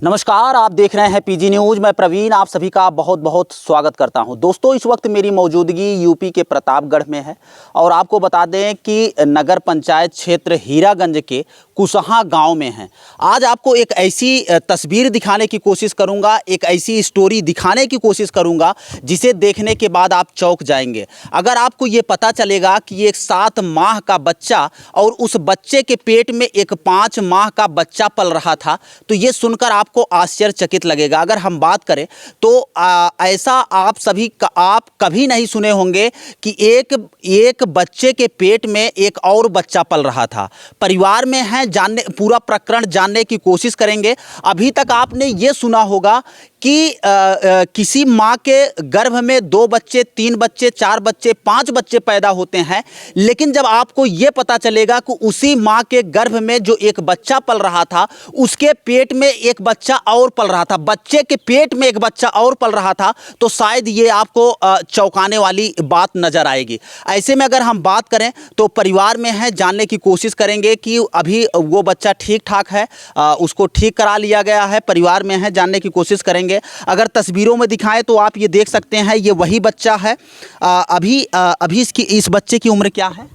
नमस्कार, आप देख रहे हैं पीजी न्यूज़। मैं प्रवीण आप सभी का बहुत बहुत स्वागत करता हूं। दोस्तों, इस वक्त मेरी मौजूदगी यूपी के प्रतापगढ़ में है और आपको बता दें कि नगर पंचायत क्षेत्र हीरागंज के कुसहा गांव में है। आज आपको एक ऐसी तस्वीर दिखाने की कोशिश करूंगा, एक ऐसी स्टोरी दिखाने की कोशिश करूंगा जिसे देखने के बाद आप चौंक जाएंगे। अगर आपको ये पता चलेगा कि एक 7 माह का बच्चा और उस बच्चे के पेट में एक 5 माह का बच्चा पल रहा था, तो ये सुनकर आपको आश्चर्यचकित लगेगा। अगर हम बात करें तो ऐसा आप कभी नहीं सुने होंगे कि एक बच्चे के पेट में एक और बच्चा पल रहा था। परिवार में है, पूरा प्रकरण जानने की कोशिश करेंगे। अभी तक आपने ये सुना होगा कि किसी माँ के गर्भ में 2 बच्चे, 3 बच्चे, 4 बच्चे, 5 बच्चे पैदा होते हैं, लेकिन जब आपको ये पता चलेगा कि उसी माँ के गर्भ में जो एक बच्चा पल रहा था, उसके पेट में एक बच्चा और पल रहा था, बच्चे के पेट में एक बच्चा और पल रहा था, तो शायद ये आपको चौंकाने वाली बात नजर आएगी। ऐसे में अगर हम बात करें तो परिवार में है, जानने की कोशिश करेंगे कि अभी वो बच्चा ठीक ठाक है, उसको ठीक करा लिया गया है। परिवार में है, जानने की कोशिश करेंगे। अगर तस्वीरों में दिखाएं तो आप ये देख सकते हैं, ये वही बच्चा है। अभी इस बच्चे की उम्र क्या है?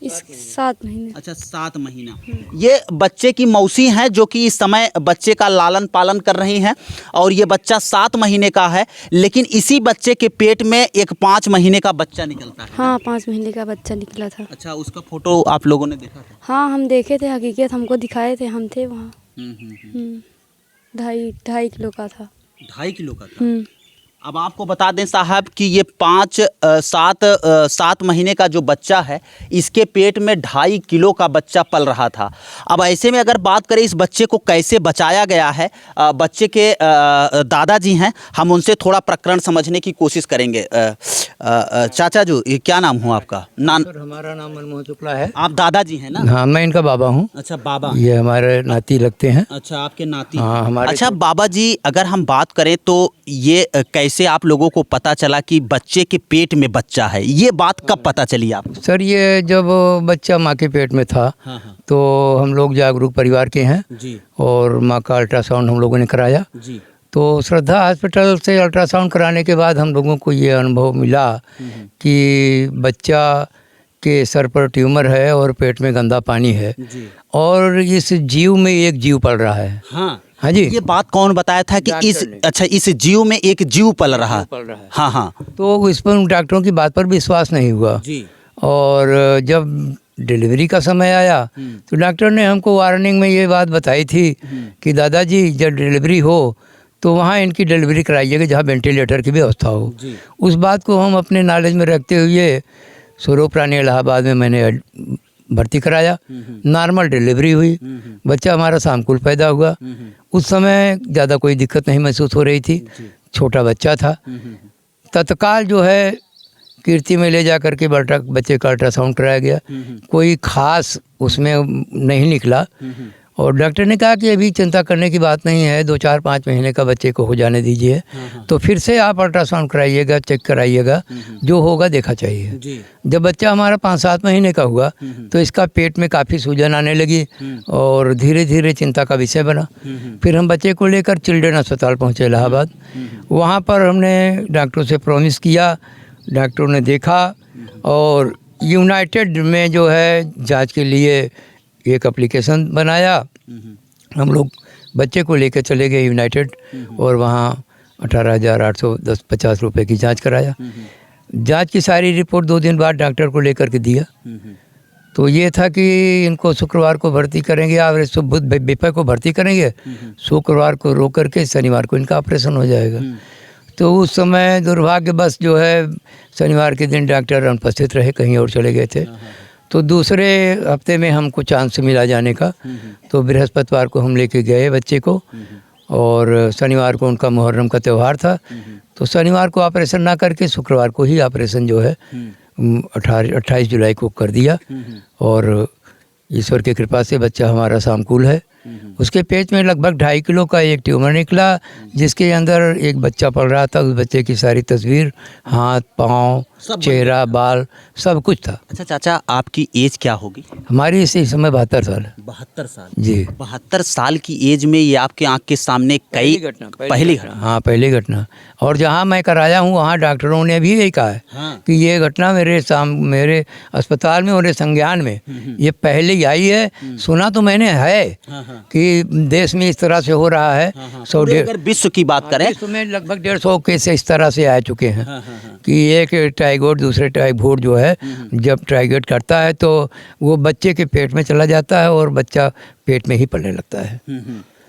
7 महीने। अच्छा, 7 महीना। ये बच्चे की मौसी हैं जो कि इस समय बच्चे का लालन पालन कर रही हैं और ये बच्चा 7 महीने का है, लेकिन इसी बच्चे के पेट में एक 5 महीने का बच्चा निकलता है। हाँ, 5 महीने का बच्चा निकला था। अच्छा, उसका फोटो आप लोगों ने देखा था? हाँ, हम देखे थे, हकीकत हमको दिखाए थे, हम थे वहाँ। 2.5 किलो का था। 2.5 किलो का था। अब आपको बता दें साहब कि ये 7 महीने का जो बच्चा है, इसके पेट में 2.5 किलो का बच्चा पल रहा था। अब ऐसे में अगर बात करें इस बच्चे को कैसे बचाया गया है, बच्चे के दादाजी हैं, हम उनसे थोड़ा प्रकरण समझने की कोशिश करेंगे। चाचा जी, ये क्या नाम हुआ आपका? सर, हमारा नाम मनमोहन शुक्ला है। आप दादाजी हैं ना? हाँ, मैं इनका बाबा हूँ। अच्छा, बाबा। ये हमारे नाती लगते हैं। अच्छा, आपके नाती। हाँ, हमारे। अच्छा बाबा जी, अगर हम बात करें तो ये कैसे आप लोगों को पता चला कि बच्चे के पेट में बच्चा है? ये बात कब पता चली आपको? सर, ये जब बच्चा माँ के पेट में था, हाँ हाँ। तो हम लोग जागरूक परिवार के हैं जी। और माँ का अल्ट्रासाउंड हम लोगों ने कराया। जी। तो श्रद्धा हॉस्पिटल से अल्ट्रासाउंड कराने के बाद हम लोगों को ये अनुभव मिला कि बच्चा के सर पर ट्यूमर है और पेट में गंदा पानी है जी। और इस जीव में एक जीव पल रहा है। हाँ हाँ जी। ये बात कौन बताया था कि इस जीव में एक जीव पल रहा है। हाँ हाँ। तो इस पर डॉक्टरों की बात पर विश्वास नहीं हुआ जी। और जब डिलीवरी का समय आया तो डॉक्टर ने हमको वार्निंग में ये बात बताई थी कि दादाजी, जब डिलीवरी हो तो वहाँ इनकी डिलीवरी कराइएगा जहाँ वेंटिलेटर की व्यवस्था हो। उस बात को हम अपने नॉलेज में रखते हुए स्वरूप रानी इलाहाबाद में मैंने भर्ती कराया। नॉर्मल डिलीवरी हुई, बच्चा हमारा शामकुल पैदा हुआ। उस समय ज़्यादा कोई दिक्कत नहीं महसूस हो रही थी, छोटा बच्चा था। तत्काल जो है कीर्ति में ले जा करके बच्चे का अल्ट्रासाउंड कराया गया। कोई खास उसमें नहीं निकला और डॉक्टर ने कहा कि अभी चिंता करने की बात नहीं है, 2, 4, 5 महीने का बच्चे को हो जाने दीजिए, तो फिर से आप अल्ट्रासाउंड कराइएगा, चेक कराइएगा, जो होगा देखा चाहिए। जब बच्चा हमारा 5-7 महीने का हुआ तो इसका पेट में काफ़ी सूजन आने लगी और धीरे धीरे चिंता का विषय बना। फिर हम बच्चे को लेकर चिल्ड्रन अस्पताल पहुँचे इलाहाबाद। वहाँ पर हमने डॉक्टरों से प्रॉमिस किया, डॉक्टरों ने देखा और यूनाइटेड में जो है जांच के लिए एक एप्लीकेशन बनाया। हम लोग बच्चे को लेकर चले गए यूनाइटेड और वहाँ 18,850 रुपये की जांच कराया। जांच की सारी रिपोर्ट 2 दिन बाद डॉक्टर को लेकर के दिया। तो ये था कि इनको शुक्रवार को भर्ती करेंगे और बुधवार को भर्ती करेंगे, शुक्रवार को रोक करके शनिवार को इनका ऑपरेशन हो जाएगा। तो उस समय दुर्भाग्यवश जो है शनिवार के दिन डॉक्टर अनुपस्थित रहे, कहीं और चले गए थे। तो दूसरे हफ्ते में हमको चांस मिला जाने का, तो बृहस्पतिवार को हम लेके गए बच्चे को और शनिवार को उनका मुहर्रम का त्यौहार था। तो शनिवार को ऑपरेशन ना करके शुक्रवार को ही ऑपरेशन जो है 28 जुलाई को कर दिया और ईश्वर की कृपा से बच्चा हमारा शामकुल है। उसके पेट में लगभग 2.5 किलो का एक ट्यूमर निकला, जिसके अंदर एक बच्चा पल रहा था। उस बच्चे की सारी तस्वीर, हाथ, पाँव, सब चेहरा बाल सब कुछ था। अच्छा चाचा, आपकी एज क्या होगी? हमारी इसी समय 72 साल है। 72 साल। जी। 72 साल की एज में ये आपके आंख के सामने कई पहली घटना। हाँ, पहली घटना। और जहाँ मैं कराया हूँ वहाँ डॉक्टरों ने भी यही कहा है हाँ। कि ये घटना मेरे अस्पताल में और संज्ञान में ये पहले आई है। सुना तो मैंने है कि देश में इस तरह से हो रहा है। पूरे अगर विश्व की बात करें विश्व में लगभग 150 केस इस तरह से आ चुके हैं कि एक ट्राइगोट दूसरे ट्राइगोट जो है जब ट्राइगोट करता है तो वो बच्चे के पेट में चला जाता है और बच्चा पेट में ही पलने लगता है।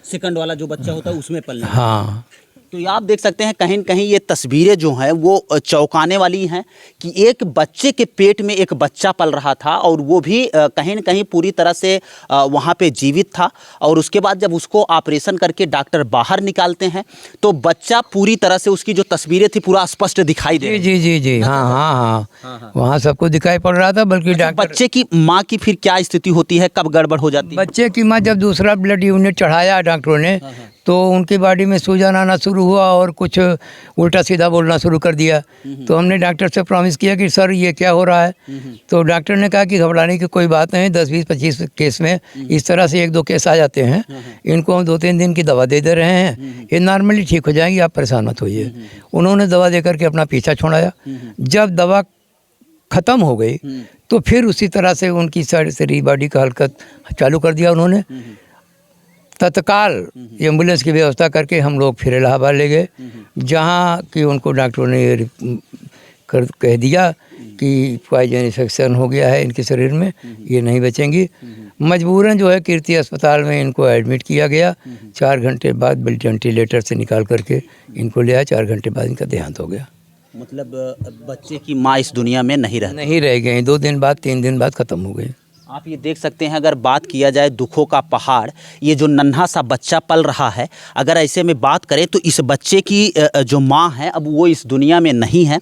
सेकंड वाला जो बच्चा होता है उसमें पलने। हाँ, तो ये आप देख सकते हैं कहीं न कहीं ये तस्वीरें जो हैं वो चौंकाने वाली हैं कि एक बच्चे के पेट में एक बच्चा पल रहा था और वो भी कहीं न कहीं पूरी तरह से वहाँ पे जीवित था। और उसके बाद जब उसको ऑपरेशन करके डॉक्टर बाहर निकालते हैं तो बच्चा पूरी तरह से, उसकी जो तस्वीरें थी पूरा स्पष्ट दिखाई दे जी जी जी जी, हाँ हाँ हाँ, वहाँ सबको दिखाई पड़ रहा था। बल्कि डॉक्टर, बच्चे की माँ की फिर क्या स्थिति होती है, कब गड़बड़ हो जाती है? बच्चे की माँ जब दूसरा ब्लड यूनिट चढ़ाया डॉक्टरों ने तो उनकी बॉडी में सूजन आना शुरू हुआ और कुछ उल्टा सीधा बोलना शुरू कर दिया। तो हमने डॉक्टर से प्रॉमिस किया कि सर ये क्या हो रहा है। तो डॉक्टर ने कहा कि घबराने की कोई बात नहीं, 10-20-25 केस में इस तरह से 1-2 केस आ जाते हैं, इनको हम 2-3 दिन की दवा दे रहे हैं, ये नॉर्मली ठीक हो जाएंगी, आप परेशान मत होइए। उन्होंने दवा दे करके अपना पीछा छोड़ाया। जब दवा ख़त्म हो गई तो फिर उसी तरह से उनकी सारी बॉडी का हरकत चालू कर दिया उन्होंने। तत्काल एम्बुलेंस की व्यवस्था करके हम लोग फिर इलाहाबाद ले गए, जहाँ कि उनको डॉक्टरों ने ये कह दिया कि पॉइजन इन्फेक्शन हो गया है इनके शरीर में, ये नहीं बचेंगी। मजबूरन जो है कीर्ति अस्पताल में इनको एडमिट किया गया। 4 घंटे बाद वेंटिलेटर से निकाल करके इनको ले आया। 4 घंटे बाद इनका देहांत हो गया। मतलब बच्चे की माँ इस दुनिया में नहीं रह गई। 2 दिन बाद 3 दिन बाद ख़त्म हो गई। आप ये देख सकते हैं, अगर बात किया जाए दुखों का पहाड़, ये जो नन्हा सा बच्चा पल रहा है, अगर ऐसे में बात करें तो इस बच्चे की जो माँ है अब वो इस दुनिया में नहीं है,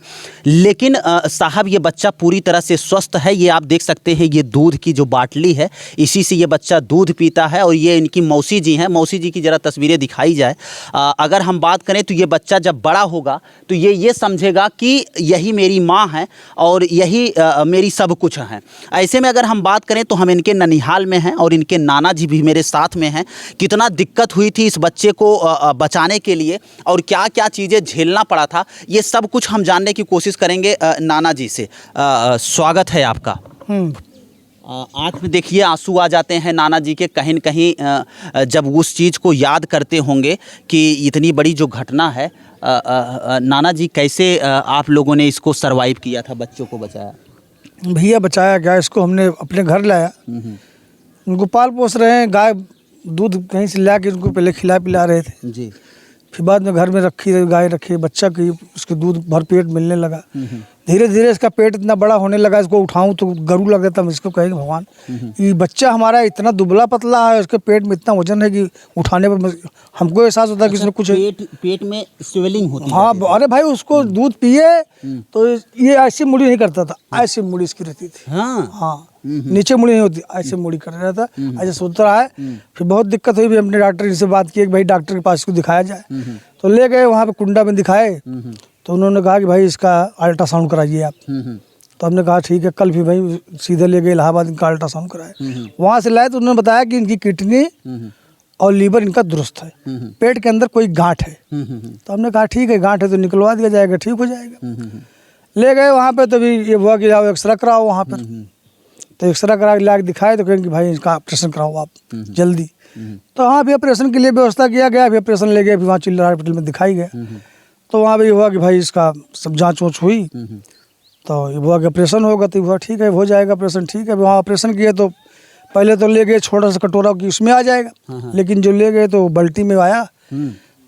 लेकिन साहब ये बच्चा पूरी तरह से स्वस्थ है। ये आप देख सकते हैं, ये दूध की जो बाटली है इसी से ये बच्चा दूध पीता है। और ये इनकी मौसी जी हैं, मौसी जी की ज़रा तस्वीरें दिखाई जाए। अगर हम बात करें तो ये बच्चा जब बड़ा होगा तो ये समझेगा कि यही मेरी माँ है और यही मेरी सब कुछ है। ऐसे में अगर हम बात करें तो हम इनके ननिहाल में हैं और इनके नाना जी भी मेरे साथ में हैं। कितना दिक्कत हुई थी इस बच्चे को बचाने के लिए और क्या क्या चीज़ें झेलना पड़ा था, ये सब कुछ हम जानने की कोशिश करेंगे नाना जी से। स्वागत है आपका। आँख में देखिए आंसू आ जाते हैं नाना जी के, कहीं न कहीं जब उस चीज़ को याद करते होंगे कि इतनी बड़ी जो घटना है। नाना जी, कैसे आप लोगों ने इसको सरवाइव किया था, बच्चों को बचाया? भैया बचाया क्या, इसको हमने अपने घर लाया, उनको पाल पोस रहे हैं। गाय दूध कहीं से ला के उनको पहले खिला पिला रहे थे जी। फिर बाद में घर में रखी गाय रखी, बच्चा की उसके दूध भरपेट मिलने लगा। धीरे धीरे इसका पेट इतना बड़ा होने लगा, इसको उठाऊं तो गरू लग जाता। हम इसको कहेंगे भगवान, ये बच्चा हमारा इतना दुबला पतला है, उसके पेट में इतना वजन है कि उठाने पर हमको एहसास होता है कि इसमें कुछ पेट में स्वेलिंग होती है। हाँ, अरे भाई उसको दूध पिए तो ये ऐसी मुड़ी नहीं करता था, ऐसी मुड़ी इसकी रहती थी। हाँ, नीचे मुड़ी नहीं होती, ऐसे मुड़ी कर रहा था, ऐसे सोच रहा है। फिर बहुत दिक्कत हुई, फिर हमने डॉक्टर से बात की कि भाई डॉक्टर के पास इसको दिखाया जाए। तो ले गए वहाँ पे कुंडा में दिखाए, तो उन्होंने कहा कि भाई इसका अल्ट्रासाउंड कराइए आप। तो हमने कहा ठीक है। कल भी भाई सीधे ले गए इलाहाबाद, इनका अल्ट्रासाउंड कराए। वहाँ से लाए तो उन्होंने बताया कि इनकी किडनी और लीवर इनका दुरुस्त है, पेट के अंदर कोई गांठ है। तो हमने कहा ठीक है, गांठ है तो निकलवा दिया जाएगा, ठीक हो जाएगा। ले गए वहाँ पे, तभी ये हुआ कि जाओ एक्सरे कराओ वहाँ पर। तो एक्सरे करा के ला के दिखाए तो कहेंगे भाई इसका ऑपरेशन कराओ आप जल्दी। तो हाँ भी ऑपरेशन के लिए व्यवस्था किया गया, फिर ऑपरेशन ले गए, फिर वहाँ चिल्ला हॉस्पिटल में दिखाई गए। तो वहाँ भी हुआ कि भाई इसका सब जाँच वोच हुई, तो ये हुआ कि ऑपरेशन होगा, तो हुआ ठीक है हो जाएगा ऑपरेशन, ठीक है। वहाँ ऑपरेशन किए तो पहले तो ले गए छोटा सा कटोरा कि उसमें आ जाएगा, लेकिन जो ले गए तो बल्टी में आया,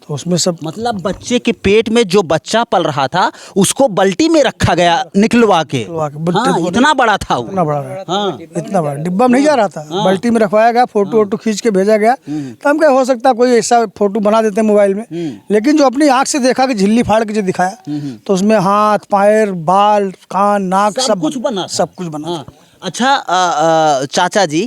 तो उसमें सब मतलब बच्चे के पेट में जो बच्चा पल रहा था उसको बल्टी में रखा गया निकलवा के। हाँ, इतना बड़ा था वो। इतना बड़ा, हाँ, इतना बड़ा डिब्बा में नहीं जा रहा था। बल्टी में रखवाया गया, फोटो वोटो खींच के भेजा गया। तो हम क्या हो सकता कोई ऐसा फोटो बना देते हैं मोबाइल में, लेकिन जो अपनी आंख से देखा कि झिल्ली फाड़ के जो दिखाया, तो उसमें हाथ पैर बाल कान नाक सब कुछ बना। अच्छा चाचा जी,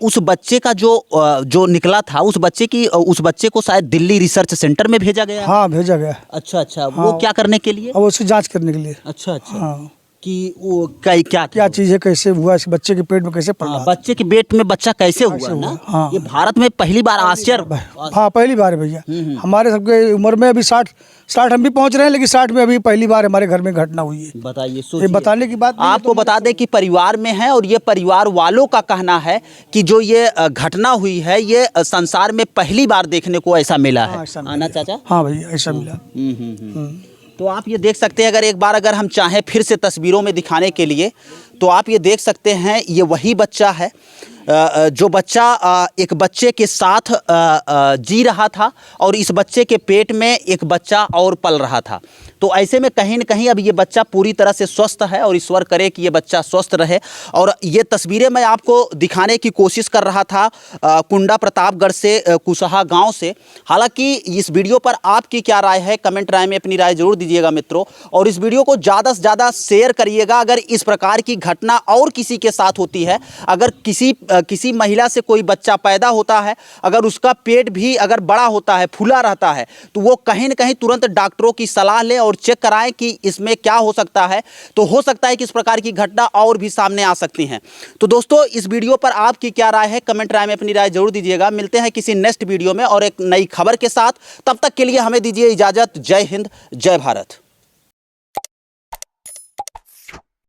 उस बच्चे का जो निकला था, उस बच्चे को शायद दिल्ली रिसर्च सेंटर में भेजा गया। हाँ भेजा गया। अच्छा, वो क्या करने के लिए? अब उसकी जांच करने के लिए। अच्छा। हाँ। कि वो क्या क्या चीज़ है, कैसे हुआ, इस बच्चे के पेट में कैसे पड़ रहा था। बच्चे के पेट में बच्चा कैसे हुआ ना? हाँ। ये भारत में पहली बार आश्चर्य। हाँ पहली बार है भैया, हमारे सबके उम्र में अभी 60 हम भी पहुंच रहे हैं, लेकिन 60 में अभी पहली बार हमारे घर में घटना हुई है। बताइए, ये सोचिए। बताने की बात नहीं है, आपको बता दें कि परिवार में है और ये परिवार वालों का कहना है कि जो ये घटना हुई है ये संसार में पहली बार देखने को ऐसा मिला है। हाँ, ऐसा मिला। आना चाचा। हाँ भैया ऐसा मिला। तो आप ये देख सकते हैं, अगर हम चाहें फिर से तस्वीरों में दिखाने के लिए, तो आप ये देख सकते हैं ये वही बच्चा है जो बच्चा एक बच्चे के साथ जी रहा था और इस बच्चे के पेट में एक बच्चा और पल रहा था। तो ऐसे में कहीं न कहीं अब ये बच्चा पूरी तरह से स्वस्थ है और ईश्वर करे कि ये बच्चा स्वस्थ रहे। और ये तस्वीरें मैं आपको दिखाने की कोशिश कर रहा था कुंडा प्रतापगढ़ से, कुशहा गांव से। हालांकि इस वीडियो पर आपकी क्या राय है, कमेंट राय में अपनी राय जरूर दीजिएगा मित्रों, और इस वीडियो को ज़्यादा से ज़्यादा शेयर करिएगा। अगर इस प्रकार की घटना और किसी के साथ होती है, अगर किसी महिला से कोई बच्चा पैदा होता है, अगर उसका पेट भी अगर बड़ा होता है, फूला रहता है, तो वो कहीं न कहीं तुरंत डॉक्टरों की सलाह लें और चेक कराएं कि इसमें क्या हो सकता है। तो हो सकता है कि इस प्रकार की घटना और भी सामने आ सकती हैं। तो दोस्तों, इस वीडियो पर आपकी क्या राय है, कमेंट राय में अपनी राय जरूर दीजिएगा। मिलते हैं किसी नेक्स्ट वीडियो में और एक नई खबर के साथ। तब तक के लिए हमें दीजिए इजाज़त। जय हिंद, जय भारत।